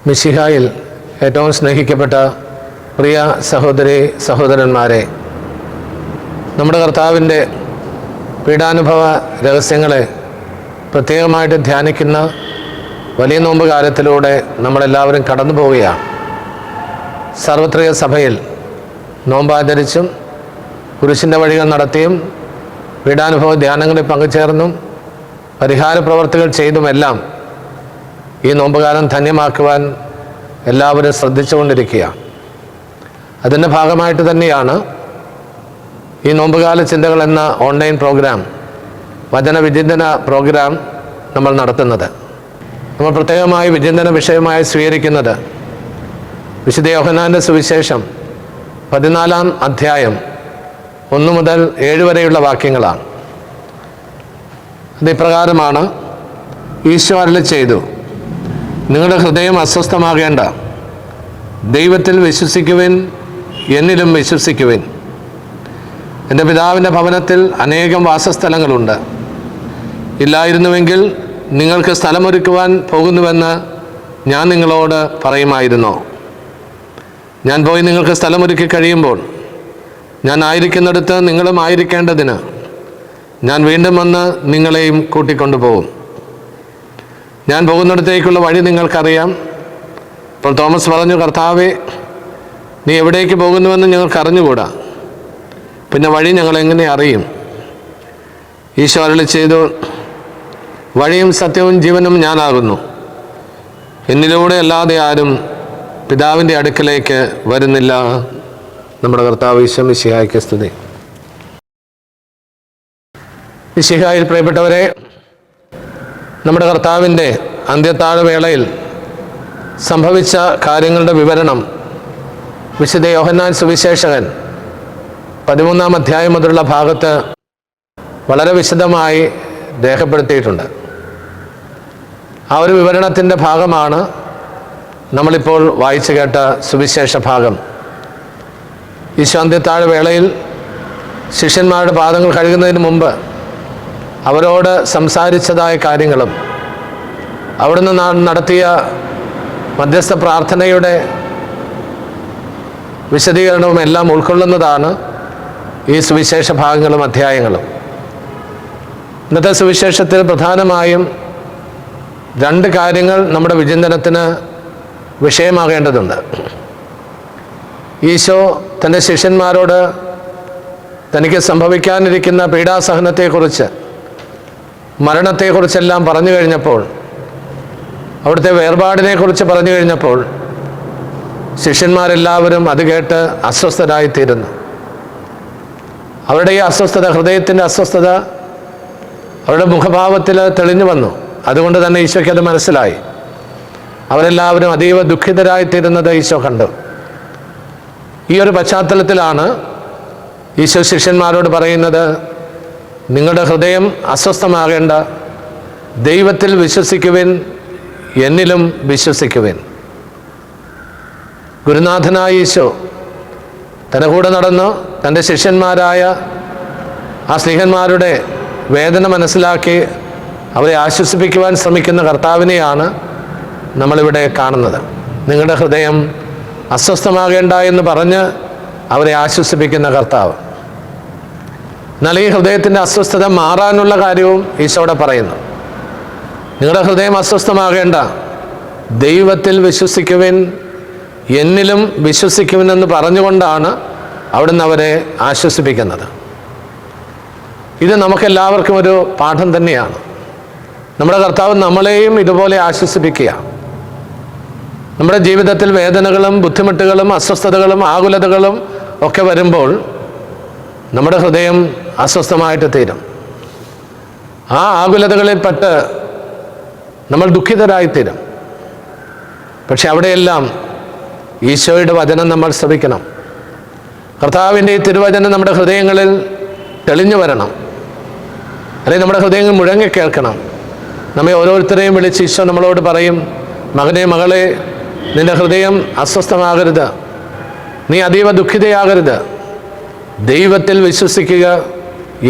മിശിഹായിൽ ഏറ്റവും സ്നേഹിക്കപ്പെട്ട പ്രിയ സഹോദരി സഹോദരന്മാരെ, നമ്മുടെ കർത്താവിൻ്റെ പീഡാനുഭവ രഹസ്യങ്ങളെ പ്രത്യേകമായിട്ട് ധ്യാനിക്കുന്ന വലിയ നോമ്പ് കാലത്തിലൂടെ നമ്മളെല്ലാവരും കടന്നു പോവുകയാണ്. സാർവത്രിക സഭയിൽ നോമ്പാചരിച്ചും കുരിശിൻ്റെ വഴികൾ നടത്തിയും പീഡാനുഭവ ധ്യാനങ്ങളിൽ പങ്കുചേർന്നും പരിഹാര പ്രവർത്തികൾ ചെയ്തുമെല്ലാം ഈ നോമ്പുകാലം ധന്യമാക്കുവാൻ എല്ലാവരും ശ്രദ്ധിച്ചുകൊണ്ടിരിക്കുകയാണ്. അതിൻ്റെ ഭാഗമായിട്ട് തന്നെയാണ് ഈ നോമ്പുകാല ചിന്തകൾ എന്ന ഓൺലൈൻ പ്രോഗ്രാം, വചന വിചിന്തന പ്രോഗ്രാം നമ്മൾ നടത്തുന്നത്. നമ്മൾ പ്രത്യേകമായി വിചിന്തന വിഷയമായി സ്വീകരിക്കുന്നത് വിശുദ്ധ യോഹന്നാൻ്റെ സുവിശേഷം 14-ാം അധ്യായം 1 മുതൽ 7 വരെയുള്ള വാക്യങ്ങളാണ്. അത് ഇപ്രകാരമാണ്: ഈശോ അരുളി ചെയ്തു, നിങ്ങളുടെ ഹൃദയം അസ്വസ്ഥമാകേണ്ട, ദൈവത്തിൽ വിശ്വസിക്കുവിൻ, എന്നിലും വിശ്വസിക്കുവിൻ. എൻ്റെ പിതാവിൻ്റെ ഭവനത്തിൽ അനേകം വാസസ്ഥലങ്ങളുണ്ട്. ഇല്ലായിരുന്നുവെങ്കിൽ നിങ്ങൾക്ക് സ്ഥലമൊരുക്കുവാൻ പോകുന്നുവെന്ന് ഞാൻ നിങ്ങളോട് പറയുമായിരുന്നോ? ഞാൻ പോയി നിങ്ങൾക്ക് സ്ഥലമൊരുക്കി കഴിയുമ്പോൾ ഞാൻ ആയിരിക്കുന്നിടത്ത് നിങ്ങളും ആയിരിക്കേണ്ടതിന് ഞാൻ വീണ്ടും വന്ന് നിങ്ങളെയും കൂട്ടിക്കൊണ്ടുപോകും. ഞാൻ പോകുന്നിടത്തേക്കുള്ള വഴി നിങ്ങൾക്കറിയാം. അപ്പോൾ തോമസ് പറഞ്ഞു, കർത്താവേ, നീ എവിടേക്ക് പോകുന്നുവെന്ന് ഞങ്ങൾക്ക് അറിഞ്ഞുകൂടാ, പിന്നെ വഴി ഞങ്ങൾ എങ്ങനെ അറിയും? ഈശോ അരുളി ചെയ്തു, വഴിയും സത്യവും ജീവനും ഞാനാകുന്നു. എന്നിലൂടെ അല്ലാതെ ആരും പിതാവിൻ്റെ അടുക്കലേക്ക് വരുന്നില്ല. നമ്മുടെ കർത്താവ് ഈശോ മിശിഹായ്ക്ക് സ്തുതി. മിശിഹായിൽ പ്രിയപ്പെട്ടവരെ, നമ്മുടെ കർത്താവിൻ്റെ അന്ത്യത്താഴ വേളയിൽ സംഭവിച്ച കാര്യങ്ങളുടെ വിവരണം വിശുദ്ധ യോഹന്നാൻ സുവിശേഷകൻ 13-ാം അധ്യായം മുതലുള്ള ഭാഗത്ത് വളരെ വിശദമായി രേഖപ്പെടുത്തിയിട്ടുണ്ട്. ആ ഒരു വിവരണത്തിൻ്റെ ഭാഗമാണ് നമ്മളിപ്പോൾ വായിച്ചു കേട്ട സുവിശേഷ ഭാഗം. ഈശോ അന്ത്യത്താഴ വേളയിൽ ശിഷ്യന്മാരുടെ പാദങ്ങൾ കഴുകുന്നതിന് മുമ്പ് അവരോട് സംസാരിച്ചതായ കാര്യങ്ങളും അവിടുന്ന് നടത്തിയ മധ്യസ്ഥ പ്രാർത്ഥനയുടെ വിശദീകരണവും എല്ലാം ഉൾക്കൊള്ളുന്നതാണ് ഈ സുവിശേഷ ഭാഗങ്ങളും അധ്യായങ്ങളും. ഇന്നത്തെ സുവിശേഷത്തിൽ പ്രധാനമായും 2 കാര്യങ്ങൾ നമ്മുടെ വിചിന്തനത്തിന് വിഷയമാകേണ്ടതുണ്ട്. ഈശോ തൻ്റെ ശിഷ്യന്മാരോട് തനിക്ക് സംഭവിക്കാനിരിക്കുന്ന പീഡാസഹനത്തെക്കുറിച്ച്, മരണത്തെക്കുറിച്ചെല്ലാം പറഞ്ഞു കഴിഞ്ഞപ്പോൾ, അവിടുത്തെ വേർപാടിനെക്കുറിച്ച് പറഞ്ഞു കഴിഞ്ഞപ്പോൾ ശിഷ്യന്മാരെല്ലാവരും അത് കേട്ട് അസ്വസ്ഥരായിത്തീരുന്നു. അവരുടെ ഈ അസ്വസ്ഥത, ഹൃദയത്തിൻ്റെ അസ്വസ്ഥത അവരുടെ മുഖഭാവത്തിൽ തെളിഞ്ഞു വന്നു. അതുകൊണ്ട് തന്നെ ഈശോയ്ക്ക് അത് മനസ്സിലായി. അവരെല്ലാവരും അതീവ ദുഃഖിതരായിത്തീരുന്നത് ഈശോ കണ്ടു. ഈ ഒരു പശ്ചാത്തലത്തിലാണ് ഈശോ ശിഷ്യന്മാരോട് പറയുന്നത്, നിങ്ങളുടെ ഹൃദയം അസ്വസ്ഥമാകേണ്ട, ദൈവത്തിൽ വിശ്വസിക്കുവിൻ, എന്നിലും വിശ്വസിക്കുവിൻ. ഗുരുനാഥനായ ഈശോ തൻ്റെ കൂടെ നടന്നു തൻ്റെ ശിഷ്യന്മാരായ ആ സ്നേഹന്മാരുടെ വേദന മനസ്സിലാക്കി അവരെ ആശ്വസിപ്പിക്കുവാൻ ശ്രമിക്കുന്ന കർത്താവിനെയാണ് നമ്മളിവിടെ കാണുന്നത്. നിങ്ങളുടെ ഹൃദയം അസ്വസ്ഥമാകേണ്ട എന്ന് പറഞ്ഞ് അവരെ ആശ്വസിപ്പിക്കുന്ന കർത്താവ്. എന്നാൽ ഈ ഹൃദയത്തിൻ്റെ അസ്വസ്ഥത മാറാനുള്ള കാര്യവും ഈശോടെ പറയുന്നു. നിങ്ങളുടെ ഹൃദയം അസ്വസ്ഥമാകേണ്ട, ദൈവത്തിൽ വിശ്വസിക്കുവിൻ, എന്നിലും വിശ്വസിക്കുവിനെന്ന് പറഞ്ഞുകൊണ്ടാണ് അവിടുന്ന് അവരെ ആശ്വസിപ്പിക്കുന്നത്. ഇത് നമുക്കെല്ലാവർക്കും ഒരു പാഠം തന്നെയാണ്. നമ്മുടെ കർത്താവ് നമ്മളെയും ഇതുപോലെ ആശ്വസിപ്പിക്കുക. നമ്മുടെ ജീവിതത്തിൽ വേദനകളും ബുദ്ധിമുട്ടുകളും അസ്വസ്ഥതകളും ആകുലതകളും ഒക്കെ വരുമ്പോൾ നമ്മുടെ ഹൃദയം അസ്വസ്ഥമായിട്ട് തീരും. ആ ആകുലതകളിൽപ്പെട്ട് നമ്മൾ ദുഃഖിതരായിത്തീരും. പക്ഷെ അവിടെയെല്ലാം ഈശോയുടെ വചനം നമ്മൾ ശ്രവിക്കണം. കർത്താവിൻ്റെ ഈ തിരുവചനം നമ്മുടെ ഹൃദയങ്ങളിൽ തെളിഞ്ഞു വരണം. അല്ലെങ്കിൽ നമ്മുടെ ഹൃദയങ്ങൾ മുഴങ്ങി കേൾക്കണം. നമ്മെ ഓരോരുത്തരെയും വിളിച്ച് ഈശോ നമ്മളോട് പറയും, മകനെ, മകളെ, നിന്റെ ഹൃദയം അസ്വസ്ഥമാകരുത്, നീ അതീവ ദുഃഖിതയാകരുത്, ദൈവത്തിൽ വിശ്വസിക്കുക,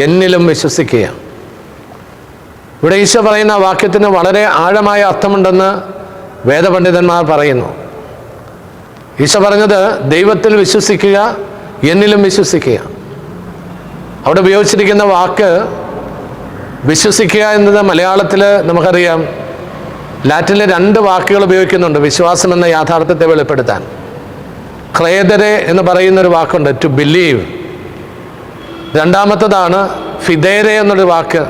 എന്നിലും വിശ്വസിക്കുക. ഇവിടെ ഈശോ പറയുന്ന വാക്യത്തിന് വളരെ ആഴമായ അർത്ഥമുണ്ടെന്ന് വേദപണ്ഡിതന്മാർ പറയുന്നു. ഈശോ പറഞ്ഞത് ദൈവത്തിൽ വിശ്വസിക്കുക, എന്നിലും വിശ്വസിക്കുക. അവിടെ ഉപയോഗിച്ചിരിക്കുന്ന വാക്ക് വിശ്വസിക്കുക എന്നത് മലയാളത്തിൽ നമുക്കറിയാം ലാറ്റിനിലെ 2 വാക്കുകൾ ഉപയോഗിക്കുന്നുണ്ട് വിശ്വാസം എന്ന യാഥാർത്ഥ്യത്തെ വെളിപ്പെടുത്താൻ. ക്രേദരെ എന്ന് പറയുന്നൊരു വാക്കുണ്ട്, ടു ബിലീവ്. രണ്ടാമത്തതാണ് ഫിദേരെ എന്നൊരു വാക്ക്.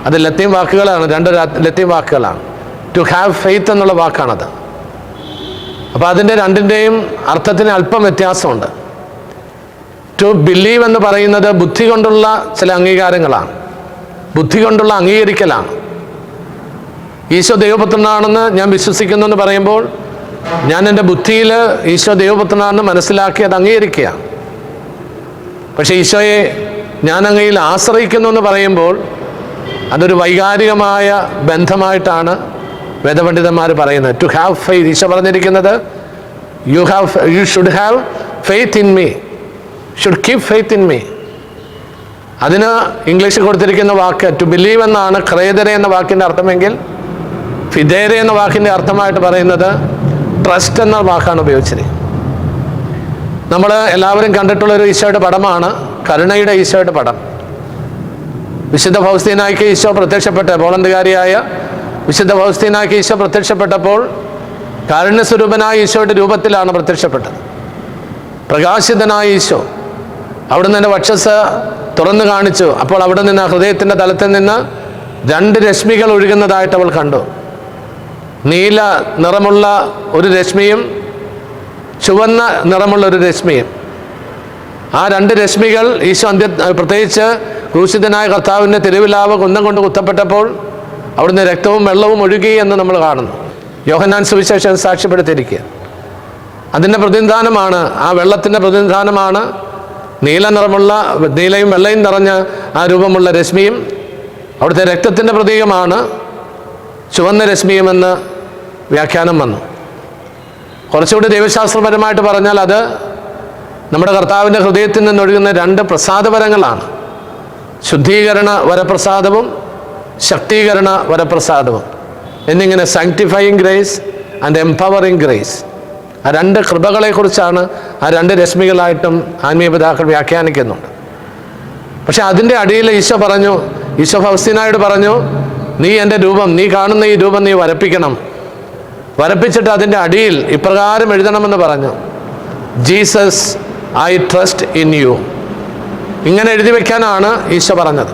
അത് ലത്തീൻ വാക്കുകളാണ്, 2 ലത്തീൻ വാക്കുകളാണ്. ടു ഹാവ് ഫെയ്ത്ത് എന്നുള്ള വാക്കാണത്. അപ്പോൾ അതിൻ്റെ രണ്ടിൻ്റെയും അർത്ഥത്തിന് അല്പം വ്യത്യാസമുണ്ട്. ടു ബിലീവ് എന്ന് പറയുന്നത് ബുദ്ധി കൊണ്ടുള്ള ചില അംഗീകാരങ്ങളാണ്, ബുദ്ധി കൊണ്ടുള്ള അംഗീകരിക്കലാണ്. ഈശോ ദൈവപുത്രനാണെന്ന് ഞാൻ വിശ്വസിക്കുന്നു എന്ന് പറയുമ്പോൾ ഞാൻ എൻ്റെ ബുദ്ധിയിൽ ഈശോ ദൈവപുത്രനാണെന്ന് മനസ്സിലാക്കി അത് അംഗീകരിക്കുക. പക്ഷേ ഈശോയെ ഞാൻ അങ്ങയിൽ ആശ്രയിക്കുന്നു എന്ന് പറയുമ്പോൾ അതൊരു വൈകാരികമായ ബന്ധമായിട്ടാണ് വേദപണ്ഡിതന്മാർ പറയുന്നത്. ടു ഹാവ് ഫെയ്ത്ത്, ഈശോ പറഞ്ഞിരിക്കുന്നത് you should have faith in me, should keep faith in me. അതിന് ഇംഗ്ലീഷിൽ കൊടുത്തിരിക്കുന്ന വാക്ക് ടു ബിലീവ് എന്നാണ് ക്രേദരെ എന്ന വാക്കിൻ്റെ അർത്ഥമെങ്കിൽ ഫിദേരെ എന്ന വാക്കിൻ്റെ അർത്ഥമായിട്ട് പറയുന്നത് ട്രസ്റ്റ് എന്ന വാക്കാണ് ഉപയോഗിച്ചിരിക്കുന്നത്. നമ്മൾ എല്ലാവരും കണ്ടിട്ടുള്ളൊരു ഈശോയുടെ പടമാണ് കരുണയുടെ ഈശോയുടെ പടം. വിശുദ്ധ ഫൗസ്തീനായ്ക്ക് ഈശോ പോളണ്ടുകാരിയായ വിശുദ്ധ ഫൗസ്തീനായ്ക്ക് ഈശോ പ്രത്യക്ഷപ്പെട്ടപ്പോൾ കാരുണ്യസ്വരൂപനായ ഈശോയുടെ രൂപത്തിലാണ് പ്രത്യക്ഷപ്പെട്ടത്. പ്രകാശിതനായ ഈശോ അവിടുന്ന് എൻ്റെ വക്ഷസ് തുറന്നു കാണിച്ചു. അപ്പോൾ അവിടെ നിന്ന് ഹൃദയത്തിൻ്റെ തലത്തിൽ നിന്ന് 2 രശ്മികൾ ഒഴുകുന്നതായിട്ട് അവൾ കണ്ടു. നീല നിറമുള്ള ഒരു രശ്മിയും ചുവന്ന നിറമുള്ള ഒരു രശ്മിയും. ആ 2 രശ്മികൾ ഈശോ പ്രത്യേകിച്ച് ക്രൂശിതനായ കർത്താവിൻ്റെ തിരുവിലാവ് കുന്തം കൊണ്ട് കുത്തപ്പെട്ടപ്പോൾ അവിടുന്ന് രക്തവും വെള്ളവും ഒഴുകി എന്ന് നമ്മൾ കാണുന്നു. യോഹന്നാൻ സുവിശേഷം സാക്ഷ്യപ്പെടുത്തിയിരിക്കുക. അതിൻ്റെ പ്രതിനിധാനമാണ്, ആ വെള്ളത്തിൻ്റെ പ്രതിനിധാനമാണ് നീല നിറമുള്ള, നീലയും വെള്ളയും നിറഞ്ഞ ആ രൂപമുള്ള രശ്മിയും. അവിടുത്തെ രക്തത്തിൻ്റെ പ്രതീകമാണ് ചുവന്ന രശ്മിയുമെന്ന് വ്യാഖ്യാനം വന്നു. കുറച്ചുകൂടി ദൈവശാസ്ത്രപരമായിട്ട് പറഞ്ഞാൽ അത് നമ്മുടെ കർത്താവിൻ്റെ ഹൃദയത്തിൽ നിന്നൊഴുകുന്ന 2 പ്രസാദവരങ്ങളാണ്. ശുദ്ധീകരണ വരപ്രസാദവും ശക്തീകരണ വരപ്രസാദവും എന്നിങ്ങനെ സാങ്ക്ടിഫയിങ് ഗ്രേസ് ആൻഡ് എംപവറിങ് ഗ്രേസ്. ആ 2 കൃപകളെക്കുറിച്ചാണ് ആ 2 രശ്മികളായിട്ടും ആത്മീയ പിതാക്കൾ വ്യാഖ്യാനിക്കുന്നുണ്ട്. പക്ഷെ അതിൻ്റെ അടിയിൽ ഈശോ ഫൗസ്തീനായോട് പറഞ്ഞു, നീ എൻ്റെ രൂപം, നീ കാണുന്ന ഈ രൂപം നീ വരപ്പിക്കണം. വരപ്പിച്ചിട്ട് അതിൻ്റെ അടിയിൽ ഇപ്രകാരം എഴുതണമെന്ന് പറഞ്ഞു, Jesus I trust in you. ഇങ്ങനെ എഴുതി വയ്ക്കാനാണ് ഈശോ പറഞ്ഞത്.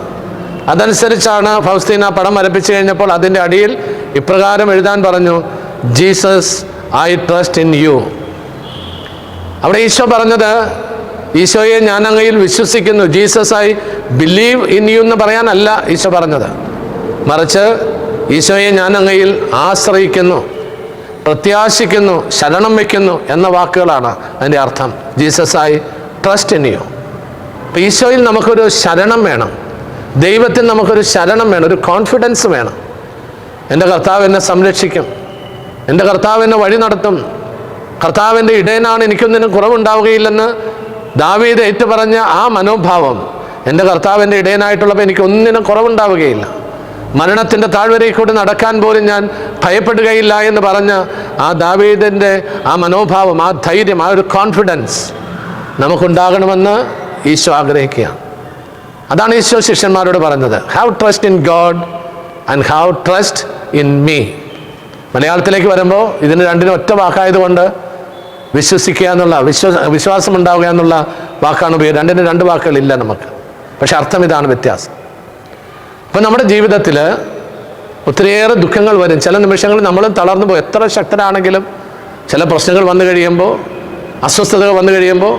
അതനുസരിച്ചാണ് ഫൗസ്തീന പടം വരപ്പിച്ചു കഴിഞ്ഞപ്പോൾ അതിൻ്റെ അടിയിൽ ഇപ്രകാരം എഴുതാൻ പറഞ്ഞു, Jesus I trust in you. അവിടെ ഈശോ പറഞ്ഞത് ഈശോയെ ഞാൻ അങ്ങയിൽ വിശ്വസിക്കുന്നു, Jesus I believe in you എന്ന് പറയാനല്ല ഈശോ പറഞ്ഞത്. മറിച്ച് ഈശോയെ ഞാൻ അങ്ങയിൽ ആശ്രയിക്കുന്നു, പ്രത്യാശിക്കുന്നു, ശരണം വയ്ക്കുന്നു എന്ന വാക്കുകളാണ് അതിൻ്റെ അർത്ഥം. Jesus I trust in you. അപ്പം ഈശോയിൽ നമുക്കൊരു ശരണം വേണം, ദൈവത്തിൽ നമുക്കൊരു ശരണം വേണം, ഒരു കോൺഫിഡൻസ് വേണം. എൻ്റെ കർത്താവ് എന്നെ സംരക്ഷിക്കും, എൻ്റെ കർത്താവ് എന്നെ വഴി നടത്തും, കർത്താവിൻ്റെ ഇടയനാണ്, എനിക്കൊന്നിനും കുറവുണ്ടാവുകയില്ലെന്ന് ദാവീദ് ഏറ്റുപറഞ്ഞ ആ മനോഭാവം, എൻ്റെ കർത്താവിൻ്റെ ഇടയനായിട്ടുള്ളപ്പോൾ എനിക്കൊന്നിനും കുറവുണ്ടാവുകയില്ല, മരണത്തിൻ്റെ താഴ്വരയിൽ കൂടി നടക്കാൻ പോലും ഞാൻ ഭയപ്പെടുകയില്ല എന്ന് പറഞ്ഞ ആ ദാവീദിൻ്റെ ആ മനോഭാവം, ആ ധൈര്യം, ആ ഒരു കോൺഫിഡൻസ് നമുക്കുണ്ടാകണമെന്ന് ഈശോ ആഗ്രഹിക്കുകയാണ്. അതാണ് ഈശോ ശിഷ്യന്മാരോട് പറഞ്ഞത്, have trust in God and have trust in me. മലയാളത്തിലേക്ക് വരുമ്പോൾ ഇതിന് 2 ഒറ്റ വാക്കായതുകൊണ്ട് വിശ്വസിക്കുക എന്നുള്ള, വിശ്വാസം ഉണ്ടാവുക എന്നുള്ള വാക്കാണ് ഉപയോഗിക്കുക. 2 വാക്കുകളില്ല നമുക്ക്, പക്ഷെ അർത്ഥം ഇതാണ് വ്യത്യാസം. അപ്പം നമ്മുടെ ജീവിതത്തിൽ ഒത്തിരിയേറെ ദുഃഖങ്ങൾ വരും. ചില നിമിഷങ്ങളിൽ നമ്മൾ തളർന്നു പോകും. എത്ര ശക്തരാണെങ്കിലും ചില പ്രശ്നങ്ങൾ വന്നു കഴിയുമ്പോൾ, അസ്വസ്ഥതകൾ വന്നു കഴിയുമ്പോൾ,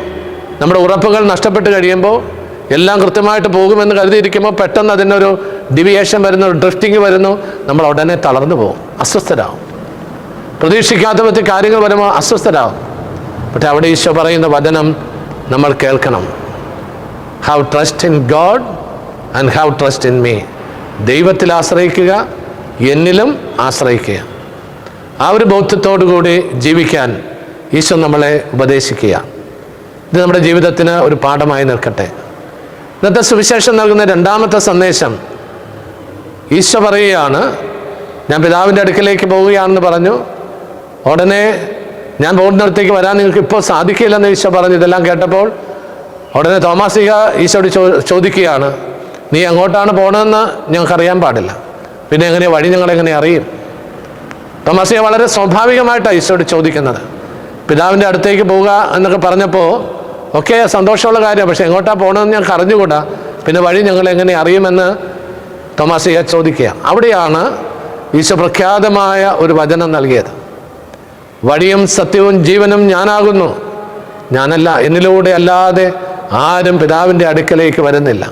നമ്മുടെ ഉറപ്പുകൾ നഷ്ടപ്പെട്ട് കഴിയുമ്പോൾ, എല്ലാം കൃത്യമായിട്ട് പോകുമെന്ന് കരുതിയിരിക്കുമ്പോൾ പെട്ടെന്ന് അതിനൊരു ഡിവിയേഷൻ വരുന്നു, ഡ്രിഫ്റ്റിംഗ് വരുന്നു, നമ്മൾ ഉടനെ തളർന്നു പോകും, അസ്വസ്ഥരാകും. പ്രതീക്ഷിക്കാത്ത വിധത്തിൽ കാര്യങ്ങൾ വരുമ്പോൾ അസ്വസ്ഥരാകും. പക്ഷെ അവിടെ ഈശോ പറയുന്ന വചനം നമ്മൾ കേൾക്കണം, have trust in God and have trust in me. ദൈവത്തിൽ ആശ്രയിക്കുക, എന്നിലും ആശ്രയിക്കുക. ആ ഒരു ബോധ്യത്തോടു കൂടി ജീവിക്കാൻ ഈശോ നമ്മളെ ഉപദേശിക്കുക. ഇത് നമ്മുടെ ജീവിതത്തിന് ഒരു പാഠമായി നിൽക്കട്ടെ. ഇന്നത്തെ സുവിശേഷം നൽകുന്ന 2ാമത്തെ സന്ദേശം, ഈശോ പറയുകയാണ്, ഞാൻ പിതാവിൻ്റെ അടുക്കലേക്ക് പോവുകയാണെന്ന് പറഞ്ഞു. ഉടനെ ഞാൻ പോകുന്നിടത്തേക്ക് വരാൻ നിങ്ങൾക്ക് ഇപ്പോൾ സാധിക്കില്ലെന്ന് ഈശോ പറഞ്ഞു. ഇതെല്ലാം കേട്ടപ്പോൾ ഉടനെ തോമാശ്ലീഹ ഈശോയോട് ചോദിക്കുകയാണ്, നീ എങ്ങോട്ടാണ് പോകണമെന്ന് ഞങ്ങൾക്കറിയാൻ പാടില്ല, പിന്നെ എങ്ങനെയാണ് വഴി ഞങ്ങളെങ്ങനെ അറിയും? തോമാശ്ലീഹ വളരെ സ്വാഭാവികമായിട്ടാണ് ഈശോയോട് ചോദിക്കുന്നത്. പിതാവിൻ്റെ അടുത്തേക്ക് പോവുക എന്നൊക്കെ പറഞ്ഞപ്പോൾ ഒക്കെ സന്തോഷമുള്ള കാര്യമാണ്, പക്ഷേ എങ്ങോട്ടാണ് പോകണമെന്ന് ഞങ്ങൾക്ക് അറിഞ്ഞുകൂടാ, പിന്നെ വഴി ഞങ്ങൾ എങ്ങനെ അറിയുമെന്ന് തോമാശ്ലീഹ ചോദിക്കുക. അവിടെയാണ് ഈശോ പ്രഖ്യാതമായ ഒരു വചനം നൽകിയത്. വഴിയും സത്യവും ജീവനും ഞാനാകുന്നു, ഞാനല്ല, എന്നിലൂടെ അല്ലാതെ ആരും പിതാവിൻ്റെ അടുക്കലേക്ക് വരുന്നില്ല.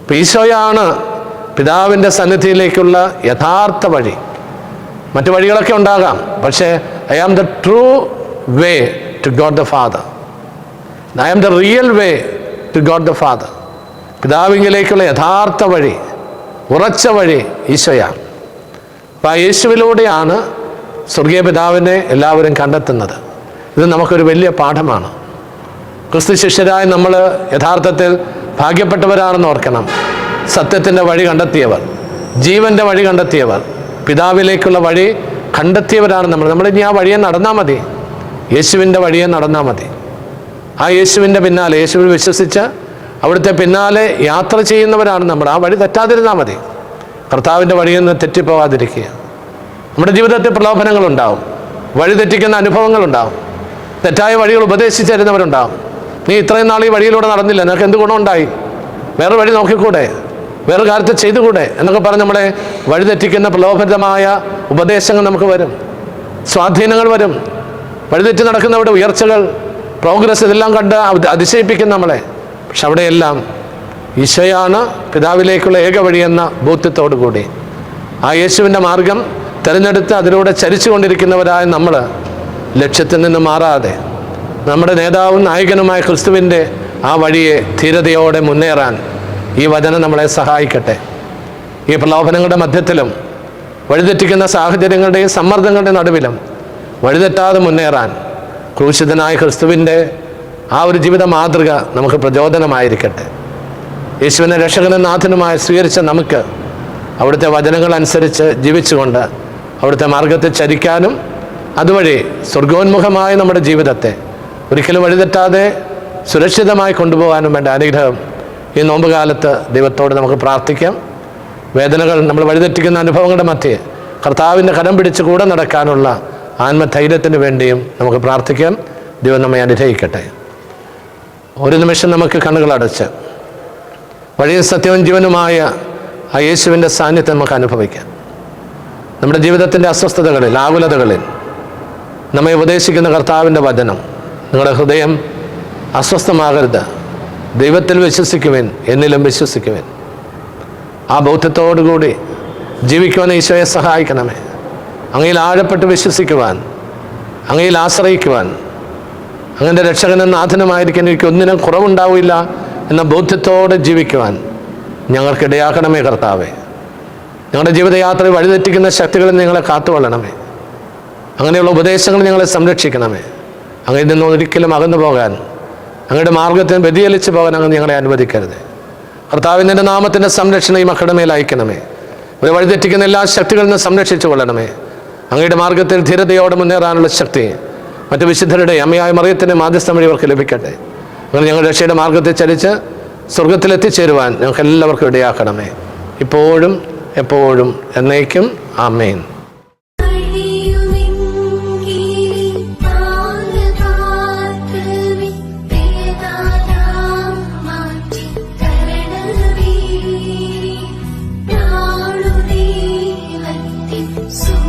അപ്പം ഈശോയാണ് പിതാവിൻ്റെ സന്നിധിയിലേക്കുള്ള യഥാർത്ഥ വഴി. മറ്റു വഴികളൊക്കെ ഉണ്ടാകാം, പക്ഷേ I am the true way to God the father. I am the real way to God the father. പിതാവിങ്കിലേക്കുള്ള യഥാർത്ഥ വഴി, ഉറച്ച വഴി ഈശോയാണ്. അപ്പം ആ യേശുവിലൂടെയാണ് സ്വർഗീയ പിതാവിനെ എല്ലാവരും കണ്ടെത്തുന്നത്. ഇത് നമുക്കൊരു വലിയ പാഠമാണ്. ക്രിസ്തു ശിഷ്യരായി നമ്മൾ യഥാർത്ഥത്തിൽ ഭാഗ്യപ്പെട്ടവരാണെന്ന് ഓർക്കണം. സത്യത്തിൻ്റെ വഴി കണ്ടെത്തിയവർ, ജീവൻ്റെ വഴി കണ്ടെത്തിയവർ, പിതാവിലേക്കുള്ള വഴി കണ്ടെത്തിയവരാണ് നമ്മൾ ഇനി ആ വഴിയെ നടന്നാൽ മതി, യേശുവിൻ്റെ വഴിയെ നടന്നാൽ മതി. ആ യേശുവിൻ്റെ പിന്നാലെ, യേശുവിൽ വിശ്വസിച്ച് അവിടുത്തെ പിന്നാലെ യാത്ര ചെയ്യുന്നവരാണ് നമ്മൾ. ആ വഴി തെറ്റാതിരുന്നാൽ മതി. കർത്താവിൻ്റെ വഴിയിൽ നിന്ന് തെറ്റിപ്പോകാതിരിക്കുക. നമ്മുടെ ജീവിതത്തിൽ പ്രലോഭനങ്ങളുണ്ടാവും, വഴി തെറ്റിക്കുന്ന അനുഭവങ്ങളുണ്ടാവും, തെറ്റായ വഴികൾ ഉപദേശിച്ചു തരുന്നവരുണ്ടാവും. നീ ഇത്രയും നാൾ ഈ വഴിയിലൂടെ നടന്നില്ല, നിനക്ക് എന്ത് ഗുണമുണ്ടായി? വേറെ വഴി നോക്കിക്കൂടെ, വേറെ കാര്യത്തെ ചെയ്തുകൂടെ എന്നൊക്കെ പറഞ്ഞ് നമ്മളെ വഴിതെറ്റിക്കുന്ന പ്രലോഭനമായ ഉപദേശങ്ങൾ നമുക്ക് വരും, സ്വാധീനങ്ങൾ വരും. വഴിതെറ്റി നടക്കുന്നവരുടെ ഉയർച്ചകൾ, പ്രോഗ്രസ്, ഇതെല്ലാം കണ്ട് അതിശയിപ്പിക്കും നമ്മളെ. പക്ഷെ അവിടെയെല്ലാം ഈശോയാണ് പിതാവിലേക്കുള്ള ഏക വഴിയെന്ന ബോധ്യത്തോടു കൂടി ആ യേശുവിൻ്റെ മാർഗം തിരഞ്ഞെടുത്ത് അതിലൂടെ ചരിച്ചു കൊണ്ടിരിക്കുന്നവരായ നമ്മൾ ലക്ഷ്യത്തിൽ നിന്ന് മാറാതെ നമ്മുടെ നേതാവും നായകനുമായ ക്രിസ്തുവിൻ്റെ ആ വഴിയെ ധീരതയോടെ മുന്നേറാൻ ഈ വചനം നമ്മളെ സഹായിക്കട്ടെ. ഈ പ്രലോഭനങ്ങളുടെ മധ്യത്തിലും വഴിതെറ്റിക്കുന്ന സാഹചര്യങ്ങളുടെയും സമ്മർദ്ദങ്ങളുടെയും നടുവിലും വഴിതെറ്റാതെ മുന്നേറാൻ ക്രൂശിതനായ ക്രിസ്തുവിൻ്റെ ആ ഒരു ജീവിത മാതൃക നമുക്ക് പ്രചോദനമായിരിക്കട്ടെ. യേശുവിനെ രക്ഷകനും നാഥനുമായി സ്വീകരിച്ച നമുക്ക് അവിടുത്തെ വചനങ്ങൾ അനുസരിച്ച് ജീവിച്ചുകൊണ്ട് അവിടുത്തെ മാർഗത്തിൽ ചരിക്കാനും അതുവഴി സ്വർഗോന്മുഖമായ നമ്മുടെ ജീവിതത്തെ ഒരിക്കലും വഴിതെറ്റാതെ സുരക്ഷിതമായി കൊണ്ടുപോകാനും വേണ്ട അനുഗ്രഹം ഈ നോമ്പുകാലത്ത് ദൈവത്തോട് നമുക്ക് പ്രാർത്ഥിക്കാം. വേദനകൾ, നമ്മൾ വഴിതെറ്റിക്കുന്ന അനുഭവങ്ങളുടെ മധ്യേ കർത്താവിൻ്റെ കരം പിടിച്ച് കൂടെ നടക്കാനുള്ള ആത്മധൈര്യത്തിന് വേണ്ടിയും നമുക്ക് പ്രാർത്ഥിക്കാം. ദൈവം നമ്മെ അനുഗ്രഹിക്കട്ടെ. ഒരു നിമിഷം നമുക്ക് കണ്ണുകളടച്ച് വഴിയും സത്യവും ജീവനുമായ ആ യേശുവിൻ്റെ സാന്നിധ്യം നമുക്ക് അനുഭവിക്കാം. നമ്മുടെ ജീവിതത്തിൻ്റെ അസ്വസ്ഥതകളിൽ, ആകുലതകളിൽ നമ്മെ ഉപദേശിക്കുന്ന കർത്താവിൻ്റെ വചനം, നിങ്ങളുടെ ഹൃദയം അസ്വസ്ഥമാകരുത്, ദൈവത്തിൽ വിശ്വസിക്കുവിൻ, എന്നിലും വിശ്വസിക്കുവിൻ. ആ ബോധ്യത്തോടുകൂടി ജീവിക്കുവാൻ ഈശോയെ സഹായിക്കണമേ. അങ്ങയിൽ ആഴപ്പെട്ട് വിശ്വസിക്കുവാൻ, അങ്ങയിൽ ആശ്രയിക്കുവാൻ, അങ്ങൻ്റെ രക്ഷകനും നാഥനുമായിരിക്കാൻ എനിക്ക് ഒന്നിനും കുറവുണ്ടാവില്ല എന്ന ബോധ്യത്തോടെ ജീവിക്കുവാൻ ഞങ്ങൾക്കിടയാക്കണമേ കർത്താവേ. ഞങ്ങളുടെ ജീവിതയാത്രയിൽ വഴിതെറ്റിക്കുന്ന ശക്തികളിൽ നിങ്ങളെ കാത്തുകൊള്ളണമേ. അങ്ങനെയുള്ള ഉപദേശങ്ങൾ ഞങ്ങളെ സംരക്ഷിക്കണമേ. അങ്ങയിൽ നിന്ന് ഒരിക്കലും അകന്നു പോകാൻ, അങ്ങയുടെ മാർഗത്തിന് വ്യതിചലിച്ച് പോകാൻ അങ്ങ് ഞങ്ങളെ അനുവദിക്കരുത്. കർത്താവിൻ്റെ നാമത്തിൻ്റെ സംരക്ഷണം ഈ മക്കളുടെ മേൽ അയക്കണമേ. ഒരു വഴിതെറ്റിക്കുന്ന എല്ലാ ശക്തികളിൽ നിന്ന് സംരക്ഷിച്ചു കൊള്ളണമേ. അങ്ങയുടെ മാർഗത്തിൽ ധീരതയോടെ മുന്നേറാനുള്ള ശക്തി മറ്റു വിശുദ്ധരുടെ അമ്മയായ മറിയത്തിൻ്റെ മാധ്യസ്ഥം വഴി അവർക്ക് ലഭിക്കട്ടെ. അങ്ങനെ ഞങ്ങളുടെ രക്ഷയുടെ മാർഗത്തിൽ ചലിച്ച് സ്വർഗത്തിലെത്തിച്ചേരുവാൻ ഞങ്ങൾക്ക് എല്ലാവർക്കും ഇടയാക്കണമേ, ഇപ്പോഴും എപ്പോഴും എന്നേക്കും. ആമേൻ. So